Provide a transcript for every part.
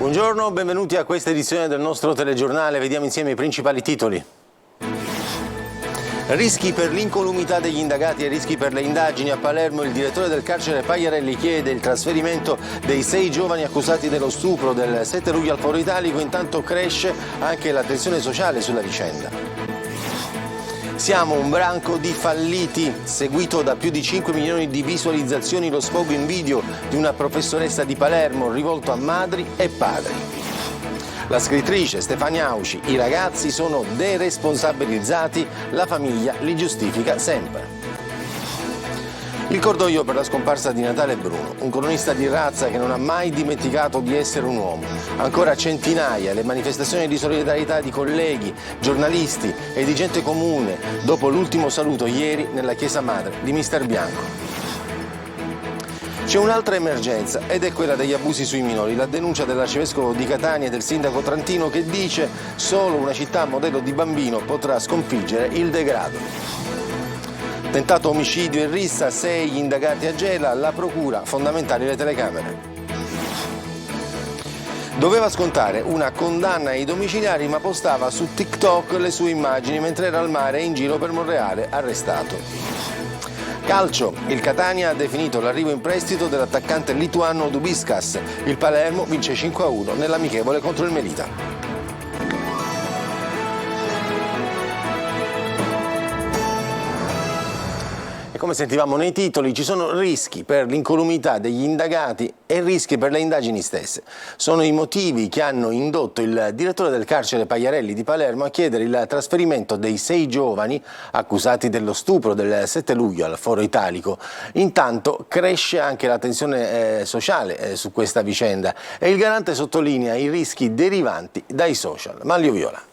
Buongiorno, benvenuti a questa edizione del nostro telegiornale. Vediamo insieme i principali titoli. Rischi per l'incolumità degli indagati e rischi per le indagini. A Palermo il direttore del carcere Pagliarelli chiede il trasferimento dei 6 giovani accusati dello stupro del 7 luglio al Foro Italico. Intanto cresce anche la tensione sociale sulla vicenda. Siamo un branco di falliti, seguito da più di 5 milioni di visualizzazioni lo sfogo in video di una professoressa di Palermo rivolto a madri e padri. La scrittrice Stefania Auci: i ragazzi sono deresponsabilizzati, la famiglia li giustifica sempre. Il cordoglio per la scomparsa di Natale Bruno, un cronista di razza che non ha mai dimenticato di essere un uomo. Ancora centinaia le manifestazioni di solidarietà di colleghi, giornalisti e di gente comune dopo l'ultimo saluto ieri nella chiesa madre di Mister Bianco. C'è un'altra emergenza ed è quella degli abusi sui minori. La denuncia dell'arcivescovo di Catania e del sindaco Trantino che dice: solo una città modello di bambino potrà sconfiggere il degrado. Tentato omicidio e rissa, 6 indagati a Gela, la procura, fondamentali le telecamere. Doveva scontare una condanna ai domiciliari ma postava su TikTok le sue immagini mentre era al mare e in giro per Monreale, arrestato. Calcio, il Catania ha definito l'arrivo in prestito dell'attaccante lituano Dubiskas. Il Palermo vince 5-1 nell'amichevole contro il Melita. Come sentivamo nei titoli, ci sono rischi per l'incolumità degli indagati e rischi per le indagini stesse. Sono i motivi che hanno indotto il direttore del carcere Pagliarelli di Palermo a chiedere il trasferimento dei 6 giovani accusati dello stupro del 7 luglio al Foro Italico. Intanto cresce anche la tensione sociale su questa vicenda e il garante sottolinea i rischi derivanti dai social. Manlio Viola.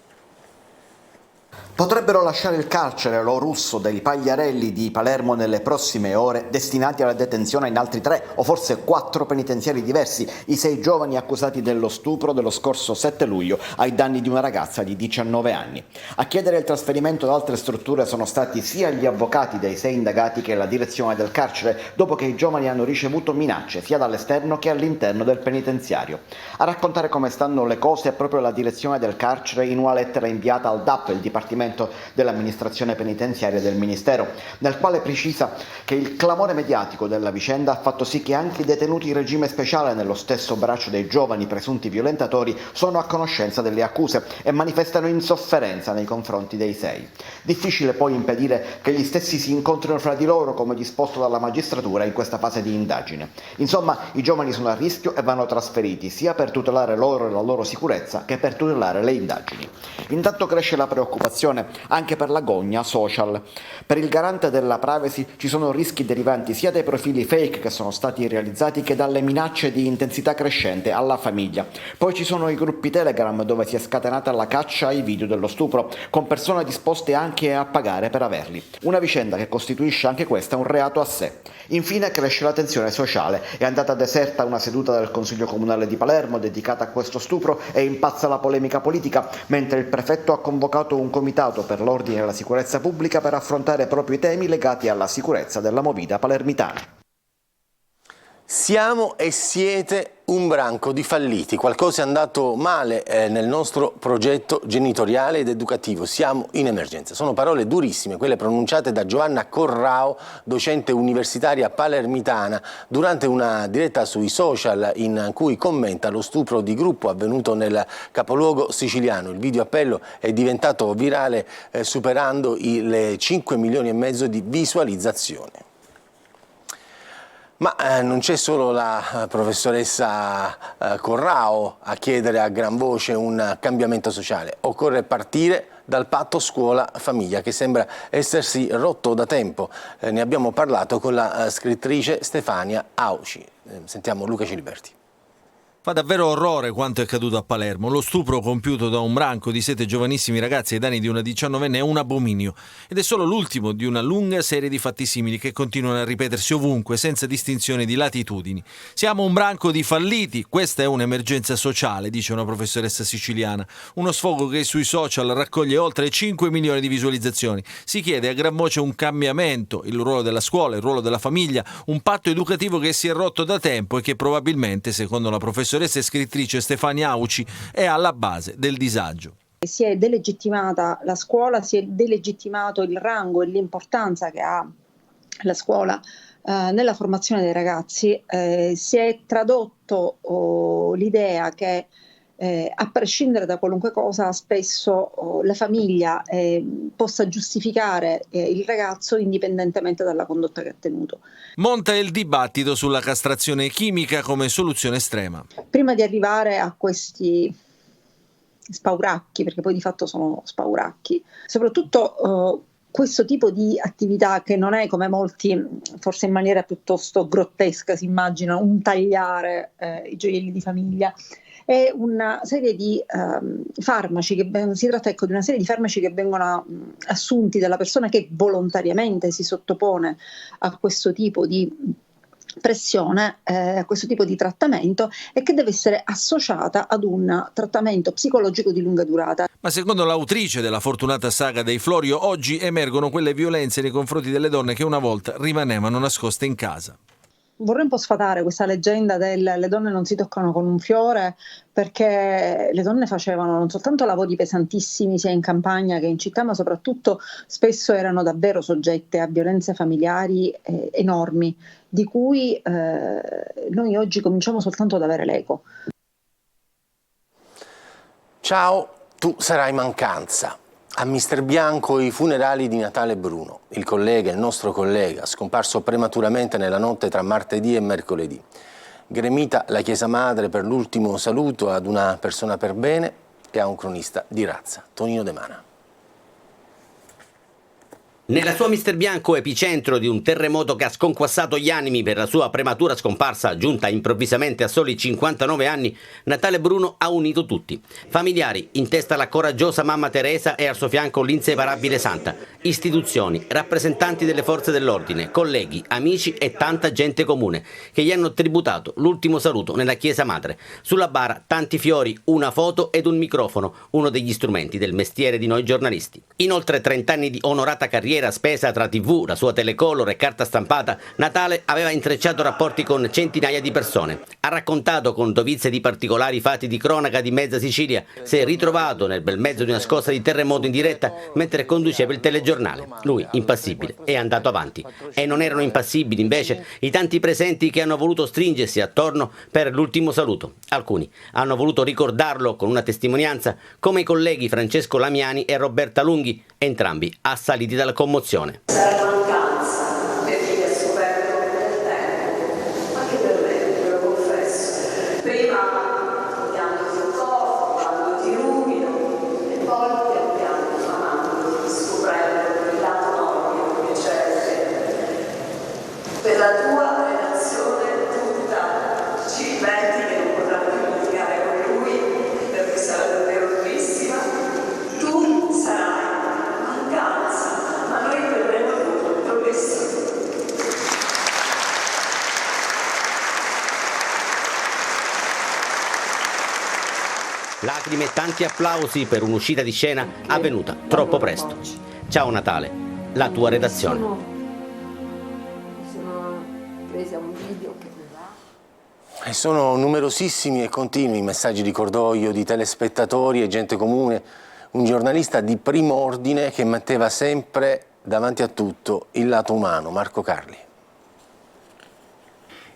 Potrebbero lasciare il carcere lo russo dei Pagliarelli di Palermo nelle prossime ore, destinati alla detenzione in altri 3 o forse 4 penitenziari diversi, i 6 giovani accusati dello stupro dello scorso 7 luglio ai danni di una ragazza di 19 anni. A chiedere il trasferimento da altre strutture sono stati sia gli avvocati dei 6 indagati che la direzione del carcere, dopo che i giovani hanno ricevuto minacce sia dall'esterno che all'interno del penitenziario. A raccontare come stanno le cose è proprio la direzione del carcere in una lettera inviata al DAP, il Dipartimento dell'amministrazione penitenziaria del Ministero, nel quale precisa che il clamore mediatico della vicenda ha fatto sì che anche i detenuti in regime speciale nello stesso braccio dei giovani presunti violentatori sono a conoscenza delle accuse e manifestano insofferenza nei confronti dei 6. Difficile poi impedire che gli stessi si incontrino fra di loro come disposto dalla magistratura in questa fase di indagine. Insomma, i giovani sono a rischio e vanno trasferiti sia per tutelare loro e la loro sicurezza che per tutelare le indagini. Intanto cresce la preoccupazione anche per l'agonia social. Per il garante della privacy ci sono rischi derivanti sia dai profili fake che sono stati realizzati che dalle minacce di intensità crescente alla famiglia. Poi ci sono i gruppi Telegram dove si è scatenata la caccia ai video dello stupro, con persone disposte anche a pagare per averli. Una vicenda che costituisce anche questa un reato a sé. Infine cresce la tensione sociale. È andata deserta una seduta del Consiglio Comunale di Palermo dedicata a questo stupro e impazza la polemica politica, mentre il prefetto ha convocato un comitato per l'ordine e la sicurezza pubblica per affrontare proprio i temi legati alla sicurezza della movida palermitana. Siamo e siete un branco di falliti, qualcosa è andato male nel nostro progetto genitoriale ed educativo, siamo in emergenza. Sono parole durissime, quelle pronunciate da Giovanna Corrao, docente universitaria palermitana, durante una diretta sui social in cui commenta lo stupro di gruppo avvenuto nel capoluogo siciliano. Il video appello è diventato virale superando le 5 milioni e mezzo di visualizzazioni. Ma non c'è solo la professoressa Corrao a chiedere a gran voce un cambiamento sociale. Occorre partire dal patto scuola-famiglia che sembra essersi rotto da tempo. Ne abbiamo parlato con la scrittrice Stefania Auci. Sentiamo Luca Ciliberti. Fa davvero orrore quanto è accaduto a Palermo. Lo stupro compiuto da un branco di 7 giovanissimi ragazzi ai danni di una 19enne è un abominio ed è solo l'ultimo di una lunga serie di fatti simili che continuano a ripetersi ovunque senza distinzione di latitudini. Siamo un branco di falliti, questa è un'emergenza sociale, dice una professoressa siciliana. Uno sfogo che sui social raccoglie oltre 5 milioni di visualizzazioni. Si chiede a gran voce un cambiamento, il ruolo della scuola, il ruolo della famiglia, un patto educativo che si è rotto da tempo e che probabilmente, secondo la professoressa, professoressa e scrittrice Stefania Auci è alla base del disagio. Si è delegittimata la scuola, si è delegittimato il rango e l'importanza che ha la scuola nella formazione dei ragazzi, si è tradotto l'idea che a prescindere da qualunque cosa spesso la famiglia possa giustificare il ragazzo indipendentemente dalla condotta che ha tenuto. Monta il dibattito sulla castrazione chimica come soluzione estrema. Prima di arrivare a questi spauracchi, perché poi di fatto sono spauracchi, soprattutto questo tipo di attività che non è, come molti, forse in maniera piuttosto grottesca si immaginano, un tagliare i gioielli di famiglia, è una serie di farmaci, si tratta di una serie di farmaci che vengono assunti dalla persona che volontariamente si sottopone a questo tipo di pressione, a questo tipo di trattamento, e che deve essere associata ad un trattamento psicologico di lunga durata. Ma secondo l'autrice della fortunata saga dei Florio, oggi emergono quelle violenze nei confronti delle donne che una volta rimanevano nascoste in casa. Vorrei un po' sfatare questa leggenda le donne non si toccano con un fiore, perché le donne facevano non soltanto lavori pesantissimi sia in campagna che in città, ma soprattutto spesso erano davvero soggette a violenze familiari enormi, di cui noi oggi cominciamo soltanto ad avere l'eco. Ciao, tu sarai in mancanza. A Mister Bianco i funerali di Natale Bruno, il nostro collega, scomparso prematuramente nella notte tra martedì e mercoledì. Gremita la Chiesa Madre per l'ultimo saluto ad una persona per bene e a un cronista di razza, Tonino De Mana. Nella sua Mister Bianco, epicentro di un terremoto che ha sconquassato gli animi per la sua prematura scomparsa, giunta improvvisamente a soli 59 anni, Natale Bruno ha unito tutti. Familiari, in testa la coraggiosa mamma Teresa e al suo fianco l'inseparabile Santa. Istituzioni, rappresentanti delle forze dell'ordine, colleghi, amici e tanta gente comune che gli hanno tributato l'ultimo saluto nella Chiesa Madre. Sulla bara tanti fiori, una foto ed un microfono, uno degli strumenti del mestiere di noi giornalisti. In oltre 30 anni di onorata carriera spesa tra TV, la sua telecolor e carta stampata, Natale aveva intrecciato rapporti con centinaia di persone. Ha raccontato con dovizia di particolari fatti di cronaca di mezza Sicilia. Si è ritrovato nel bel mezzo di una scossa di terremoto in diretta mentre conduceva il telegiornale. Lui, impassibile, è andato avanti. E non erano impassibili, invece, i tanti presenti che hanno voluto stringersi attorno per l'ultimo saluto. Alcuni hanno voluto ricordarlo con una testimonianza, come i colleghi Francesco Lamiani e Roberta Lunghi, entrambi assaliti dalla commozione. Sarà mancanza per chi ha sofferto nel tempo, anche per me, ve lo confesso. Prima pianto sul corpo, quando ti rubino, e poi pianto amando, scoprendo il lato nobile che c'è per la tua relazione tutta. Ci rifletti che non potrà più litigare con lui, perché sarà davvero durissima. Tu sarai mancanza, ma noi verremo tutto questo. Lacrime e tanti applausi per un'uscita di scena avvenuta troppo presto. Ciao Natale, la tua redazione. Sono presa un video che mi va. E sono numerosissimi e continui i messaggi di cordoglio di telespettatori e gente comune. Un giornalista di primo ordine che metteva sempre davanti a tutto il lato umano, Marco Carli.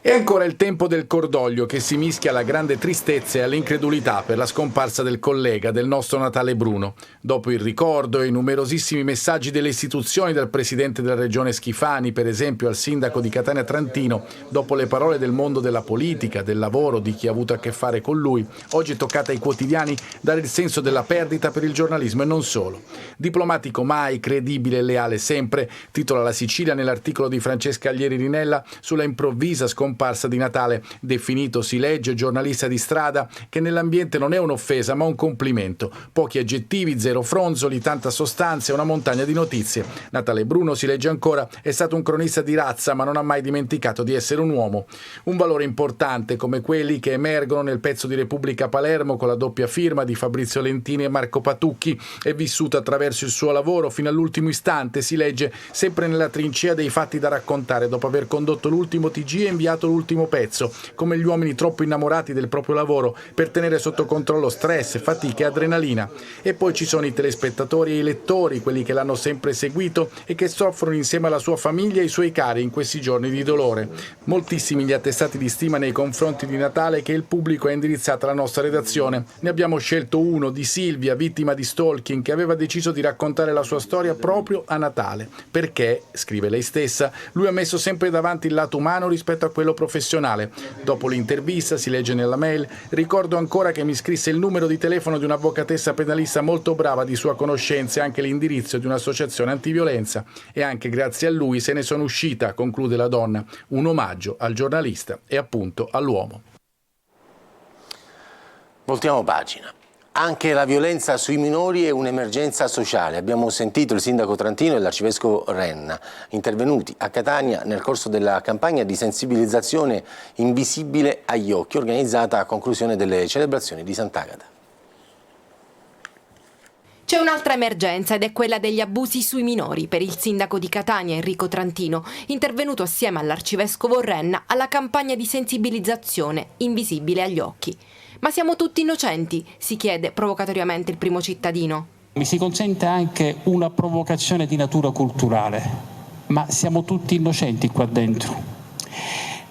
È ancora il tempo del cordoglio che si mischia alla grande tristezza e all'incredulità per la scomparsa del collega del nostro Natale Bruno. Dopo il ricordo e i numerosissimi messaggi delle istituzioni, dal presidente della regione Schifani, per esempio, al sindaco di Catania Trantino, dopo le parole del mondo della politica, del lavoro, di chi ha avuto a che fare con lui, oggi è toccata ai quotidiani dare il senso della perdita per il giornalismo e non solo. Diplomatico mai, credibile e leale sempre, titola La Sicilia nell'articolo di Francesca Aglieri Rinella sulla improvvisa scomparsa di Natale, definito, si legge, giornalista di strada, che nell'ambiente non è un'offesa ma un complimento. Pochi aggettivi, zero fronzoli, tanta sostanza e una montagna di notizie. Natale Bruno, si legge ancora, è stato un cronista di razza ma non ha mai dimenticato di essere un uomo. Un valore importante come quelli che emergono nel pezzo di Repubblica Palermo con la doppia firma di Fabrizio Lentini e Marco Patucchi. È vissuto attraverso il suo lavoro fino all'ultimo istante, si legge, sempre nella trincea dei fatti da raccontare, dopo aver condotto l'ultimo TG e inviato saltato l'ultimo pezzo, come gli uomini troppo innamorati del proprio lavoro per tenere sotto controllo stress, fatiche e adrenalina. E poi ci sono i telespettatori e i lettori, quelli che l'hanno sempre seguito e che soffrono insieme alla sua famiglia e ai suoi cari in questi giorni di dolore. Moltissimi gli attestati di stima nei confronti di Natale che il pubblico ha indirizzato alla nostra redazione. Ne abbiamo scelto uno di Silvia, vittima di stalking, che aveva deciso di raccontare la sua storia proprio a Natale, perché, scrive lei stessa, lui ha messo sempre davanti il lato umano rispetto a quello professionale. Dopo l'intervista, si legge nella mail, ricordo ancora che mi scrisse il numero di telefono di un'avvocatessa penalista molto brava di sua conoscenza e anche l'indirizzo di un'associazione antiviolenza, e anche grazie a lui se ne sono uscita, conclude la donna. Un omaggio al giornalista e appunto all'uomo. Voltiamo pagina. Anche la violenza sui minori è un'emergenza sociale. Abbiamo sentito il sindaco trentino e l'arcivescovo Renna, intervenuti a Catania nel corso della campagna di sensibilizzazione Invisibile agli occhi, organizzata a conclusione delle celebrazioni di Sant'Agata. C'è un'altra emergenza ed è quella degli abusi sui minori per il sindaco di Catania Enrico Trantino, intervenuto assieme all'arcivescovo Renna alla campagna di sensibilizzazione Invisibile agli occhi. Ma siamo tutti innocenti? Si chiede provocatoriamente il primo cittadino. Mi si consente anche una provocazione di natura culturale, ma siamo tutti innocenti qua dentro.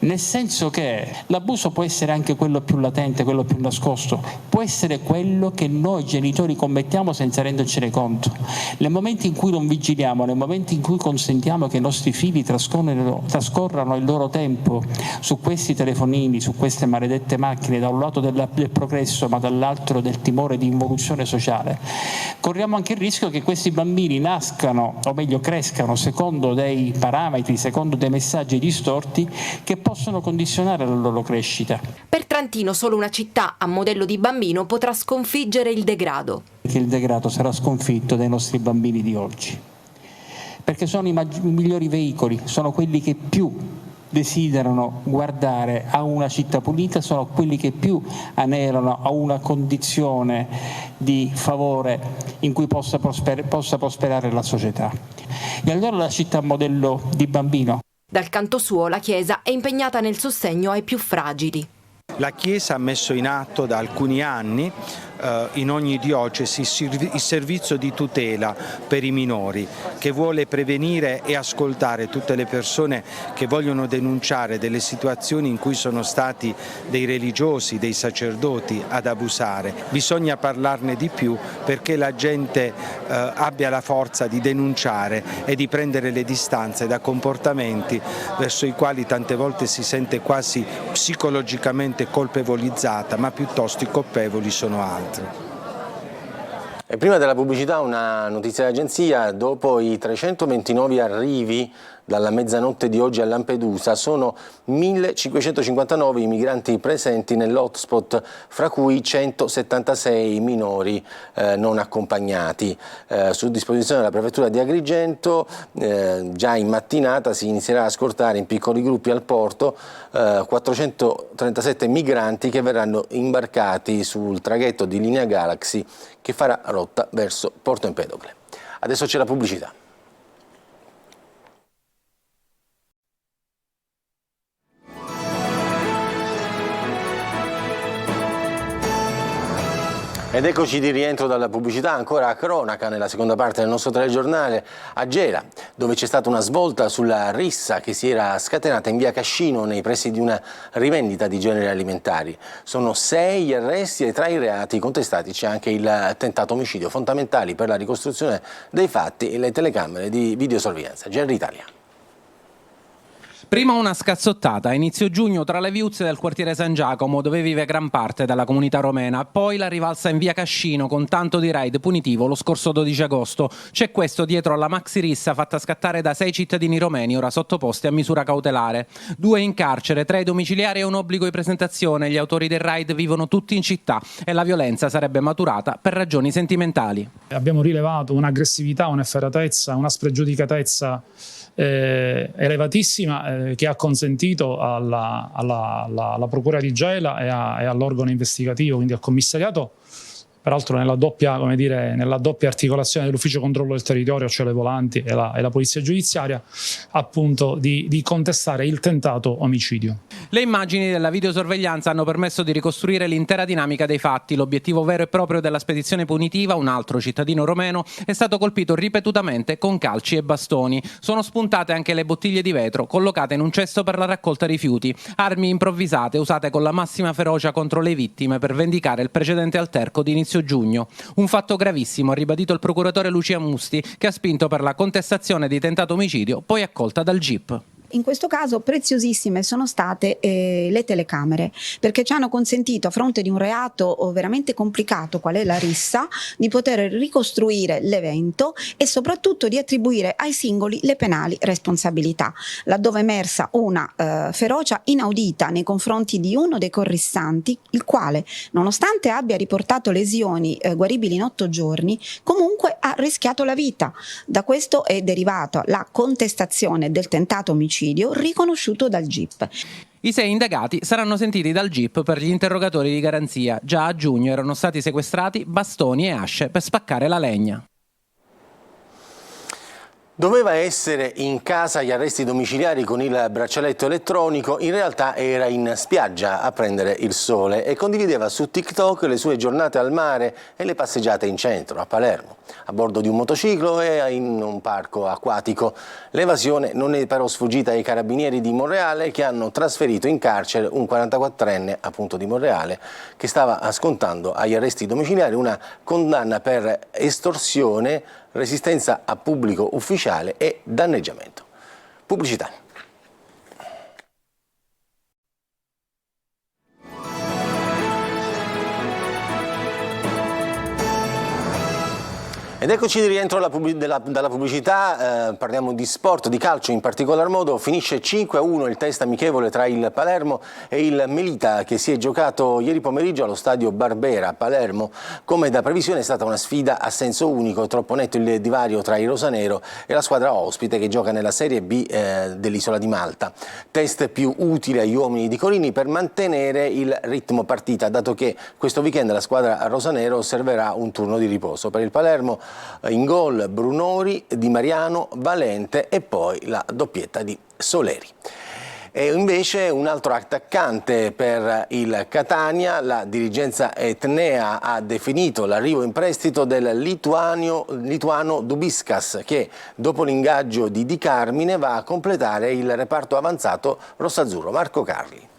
Nel senso che l'abuso può essere anche quello più latente, quello più nascosto, può essere quello che noi genitori commettiamo senza rendercene conto. Nel momento in cui non vigiliamo, nel momento in cui consentiamo che i nostri figli trascorrano il loro tempo su questi telefonini, su queste maledette macchine, da un lato del progresso ma dall'altro del timore di involuzione sociale, corriamo anche il rischio che questi bambini nascano, o meglio crescano, secondo dei parametri, secondo dei messaggi distorti che possono condizionare la loro crescita. Per Trantino solo una città a modello di bambino potrà sconfiggere il degrado. Che il degrado sarà sconfitto dai nostri bambini di oggi, perché sono i migliori veicoli, sono quelli che più desiderano guardare a una città pulita, sono quelli che più anelano a una condizione di favore in cui possa prosperare la società. E allora la città modello di bambino. Dal canto suo la Chiesa è impegnata nel sostegno ai più fragili. La Chiesa ha messo in atto da alcuni anni in ogni diocesi il servizio di tutela per i minori, che vuole prevenire e ascoltare tutte le persone che vogliono denunciare delle situazioni in cui sono stati dei religiosi, dei sacerdoti ad abusare. Bisogna parlarne di più perché la gente abbia la forza di denunciare e di prendere le distanze da comportamenti verso i quali tante volte si sente quasi psicologicamente colpevolizzata, ma piuttosto i colpevoli sono altri. E prima della pubblicità una notizia d'agenzia: dopo i 329 arrivi dalla mezzanotte di oggi a Lampedusa, sono 1559 i migranti presenti nell'hotspot, fra cui 176 minori non accompagnati. Su disposizione della prefettura di Agrigento, già in mattinata si inizierà a scortare in piccoli gruppi al porto 437 migranti che verranno imbarcati sul traghetto di Linea Galaxy che farà rotta verso Porto Empedocle. Adesso c'è la pubblicità. Ed eccoci di rientro dalla pubblicità, ancora a cronaca nella seconda parte del nostro telegiornale a Gela, dove c'è stata una svolta sulla rissa che si era scatenata in via Cascino nei pressi di una rivendita di generi alimentari. Sono 6 gli arresti e tra i reati contestati c'è anche il tentato omicidio. Fondamentali per la ricostruzione dei fatti le telecamere di videosorveglianza. GR Italia. Prima una scazzottata a inizio giugno tra le viuzze del quartiere San Giacomo, dove vive gran parte della comunità romena, poi la rivalsa in via Cascino con tanto di raid punitivo lo scorso 12 agosto. C'è questo dietro alla maxi rissa fatta scattare da 6 cittadini romeni ora sottoposti a misura cautelare. 2 in carcere, 3 domiciliari e un obbligo di presentazione. Gli autori del raid vivono tutti in città e la violenza sarebbe maturata per ragioni sentimentali. Abbiamo rilevato un'aggressività, un'efferatezza, una spregiudicatezza elevatissima che ha consentito alla Procura di Gela e all'organo investigativo, quindi al commissariato, peraltro nella doppia articolazione dell'ufficio controllo del territorio, cioè le volanti e la polizia giudiziaria, appunto di contestare il tentato omicidio. Le immagini della videosorveglianza hanno permesso di ricostruire l'intera dinamica dei fatti. L'obiettivo vero e proprio della spedizione punitiva, un altro cittadino romeno, è stato colpito ripetutamente con calci e bastoni. Sono spuntate anche le bottiglie di vetro collocate in un cesto per la raccolta rifiuti, armi improvvisate usate con la massima ferocia contro le vittime per vendicare il precedente alterco di inizio giugno. Un fatto gravissimo, ha ribadito il procuratore Lucia Musti, che ha spinto per la contestazione di tentato omicidio, poi accolta dal GIP. In questo caso preziosissime sono state le telecamere, perché ci hanno consentito, a fronte di un reato veramente complicato qual è la rissa, di poter ricostruire l'evento e soprattutto di attribuire ai singoli le penali responsabilità, laddove è emersa una ferocia inaudita nei confronti di uno dei corrissanti, il quale, nonostante abbia riportato lesioni guaribili in 8 giorni, comunque ha rischiato la vita. Da questo è derivata la contestazione del tentato omicidio riconosciuto dal GIP. I 6 indagati saranno sentiti dal GIP per gli interrogatori di garanzia. Già a giugno erano stati sequestrati bastoni e asce per spaccare la legna. Doveva essere in casa agli arresti domiciliari con il braccialetto elettronico, in realtà era in spiaggia a prendere il sole e condivideva su TikTok le sue giornate al mare e le passeggiate in centro, a Palermo, a bordo di un motociclo e in un parco acquatico. L'evasione non è però sfuggita ai carabinieri di Monreale, che hanno trasferito in carcere un 44enne appunto di Monreale che stava scontando agli arresti domiciliari una condanna per estorsione, resistenza a pubblico ufficiale e danneggiamento. Pubblicità. Ed eccoci di rientro dalla pubblicità, parliamo di sport, di calcio in particolar modo. Finisce 5-1 il test amichevole tra il Palermo e il Melita, che si è giocato ieri pomeriggio allo stadio Barbera a Palermo. Come da previsione è stata una sfida a senso unico, troppo netto il divario tra i rosanero e la squadra ospite che gioca nella Serie B dell'Isola di Malta. Test più utile agli uomini di Corini per mantenere il ritmo partita, dato che questo weekend la squadra rosanero osserverà un turno di riposo. Per il Palermo in gol Brunori, Di Mariano, Valente e poi la doppietta di Soleri. E invece un altro attaccante per il Catania, la dirigenza etnea ha definito l'arrivo in prestito del lituano Dubiskas, che dopo l'ingaggio di Di Carmine va a completare il reparto avanzato rossazzurro. Marco Carli.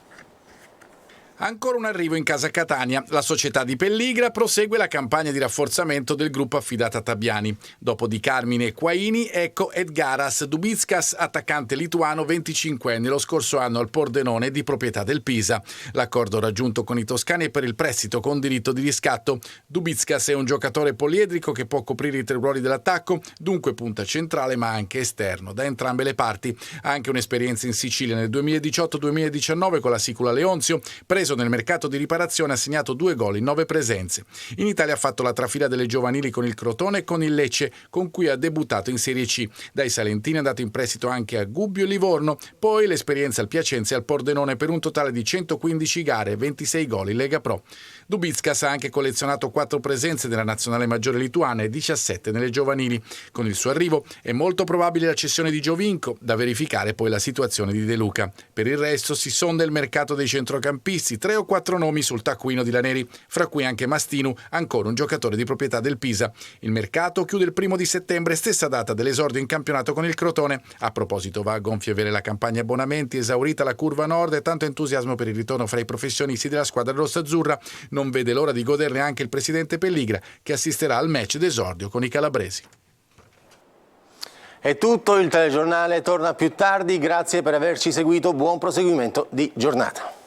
Ancora un arrivo in casa Catania. La società di Pelligra prosegue la campagna di rafforzamento del gruppo affidato a Tabiani. Dopo Di Carmine e Quaini, ecco Edgaras Dubickas, attaccante lituano 25enne, lo scorso anno al Pordenone di proprietà del Pisa. L'accordo raggiunto con i toscani è per il prestito con diritto di riscatto. Dubickas è un giocatore poliedrico che può coprire i 3 ruoli dell'attacco, dunque punta centrale ma anche esterno, da entrambe le parti. Ha anche un'esperienza in Sicilia nel 2018-2019 con la Sicula Leonzio, preso nel mercato di riparazione, ha segnato 2 gol in 9 presenze. In Italia ha fatto la trafila delle giovanili con il Crotone e con il Lecce, con cui ha debuttato in Serie C. Dai salentini è andato in prestito anche a Gubbio e Livorno, poi l'esperienza al Piacenza e al Pordenone per un totale di 115 gare e 26 gol in Lega Pro. Dubickas ha anche collezionato 4 presenze nella nazionale maggiore lituana e 17 nelle giovanili. Con il suo arrivo è molto probabile la cessione di Giovinco, da verificare poi la situazione di De Luca. Per il resto si sonda il mercato dei centrocampisti, 3 o 4 nomi sul taccuino di Laneri, fra cui anche Mastinu, ancora un giocatore di proprietà del Pisa. Il mercato chiude il 1 settembre, stessa data dell'esordio in campionato con il Crotone. A proposito, va a gonfie vele la campagna abbonamenti, esaurita la curva nord e tanto entusiasmo per il ritorno fra i professionisti della squadra rossazzurra. Non vede l'ora di goderne anche il presidente Pelligra, che assisterà al match d'esordio con i calabresi. È tutto, il telegiornale torna più tardi, grazie per averci seguito, buon proseguimento di giornata.